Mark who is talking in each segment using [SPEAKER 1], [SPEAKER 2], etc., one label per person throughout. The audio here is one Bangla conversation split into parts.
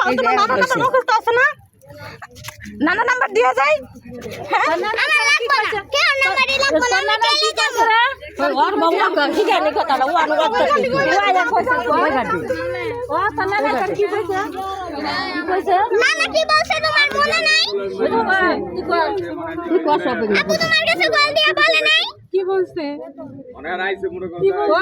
[SPEAKER 1] তোমার নানা নাম্বার মুখস্থ আছে না? নানা নাম্বার দিয়ে যায়। হ্যাঁ
[SPEAKER 2] আমার লাগবে না কেন নাম্বারই লাগবে না আমি চলে যাব
[SPEAKER 1] ওর বাবা কি জানি কথাটা ও আনো করতে ও আয়া কইছে কই গাড়ি ও তাহলে না কি কইছে
[SPEAKER 2] নানা কি বলছে তোমার মনে নাই
[SPEAKER 1] তুই কর সব
[SPEAKER 2] আপু তোমার কাছে কল দিয়া বলে নাই
[SPEAKER 1] কি বলছে
[SPEAKER 3] মনে রাইছে মনে
[SPEAKER 1] কি বলছে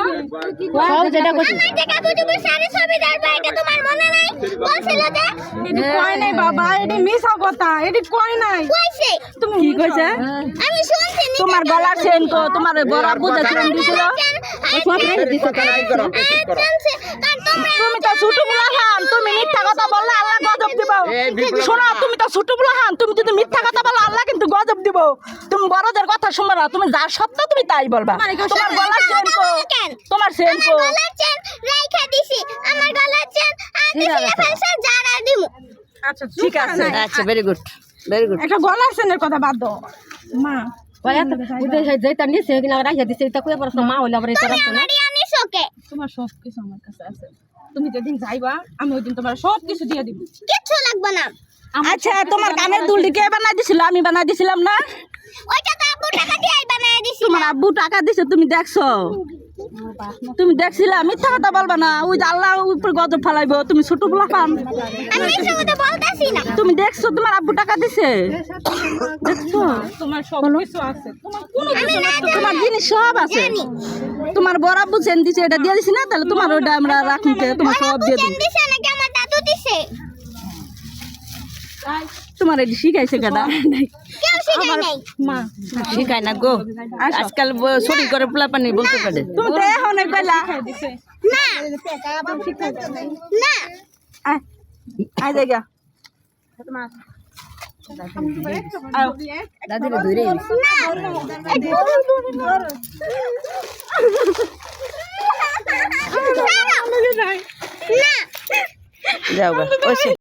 [SPEAKER 1] সব যেটা কইছে
[SPEAKER 2] আমার যে কাপু তুমি সারি ছবি দাঁড়বা এটা তোমার মনে নাই বলছিল যে
[SPEAKER 1] এডি কই নাই বাবা এডি মিছা কথা এডি কই নাই
[SPEAKER 2] কইছে
[SPEAKER 1] তুমি কি কইছে
[SPEAKER 2] আমি শুনছি নি
[SPEAKER 1] তোমার গলার চেন কো তোমার বড় বুঝা চেন দিছিল সব রেখে দিছে তুমি তো ছোট বুলা হান তুমি মিথ্যা কথা বললে আল্লাহ গজব দিব শোনো তুমি তো ছোট বুলা হান তুমি যদি মিথ্যা কথা বলো আল্লাহ কিন্তু গজব দিব তুমি বড়দের কথা শুনবে না তুমি যা সত্য তুমি তাই বলবা তোমার গলার চেন কো তোমার চেন কো
[SPEAKER 2] গলার চেন রাইখা দিছি আমার গলার চেন আর দিছি ফেলছে জারা দিমু
[SPEAKER 1] আচ্ছা ঠিক আছে
[SPEAKER 4] আচ্ছা ভেরি গুড ভেরি গুড
[SPEAKER 1] একটা গলার চেনের কথা বাদ দাও মা
[SPEAKER 4] যেটা নিছে কিনা রাখিয়া দিছে এটা কই পড়ছ মা হইলা পরে তোরা না
[SPEAKER 2] আমারই আনিস ওকে
[SPEAKER 1] তোমার সব কিছু আমার কাছে আছে তুমি যেদিন যাইবা আমি ওই দিন তোমার সব কিছু দিয়ে দিব
[SPEAKER 2] কিচ্ছু লাগবে না
[SPEAKER 1] আচ্ছা তোমার কানের দুলটি কে বানাই দিছিল আমি বানাই দিছিলাম না
[SPEAKER 2] ওইটা তো আব্বু টাকা দিয়ে বানায় দিছি
[SPEAKER 1] তোমার আব্বু টাকা দিছে তুমি দেখছো তুমি দেখছিলা মিথ্যা কথা বলবা না ওই যে আল্লাহ উপর গজব ফেলাইবো তুমি ছোট বলা পান
[SPEAKER 2] আমি মিথ্যা কথা বলতাছি না
[SPEAKER 1] তুমি দেখছো তোমার আব্বু টাকা দিছে দেখছো তোমার সব কিছু আছে তোমার কোনো কিছু না তোমার জিনিস সব আছে তোমার বড় আব্বু চেন দিছে এটা দিয়ে দিছি না তাহলে তোমার ওটা আমরা রাখনিতে তোমার সব দিয়ে
[SPEAKER 2] চেন
[SPEAKER 1] দিই
[SPEAKER 2] দিছে নাকি আমার দাদু দিছে
[SPEAKER 1] তোমার এটি শিখাইছে কেডা
[SPEAKER 2] কেউ শিখায় নাই
[SPEAKER 1] মা
[SPEAKER 4] শিখায় না গো আজকাল ছড়ি করে পোলা পানি বলতে পারে
[SPEAKER 1] তুমি তো এখন কইলা
[SPEAKER 2] না না
[SPEAKER 1] আই জায়গা
[SPEAKER 4] দাদিরে ধরে
[SPEAKER 2] না
[SPEAKER 4] যাও গা ওই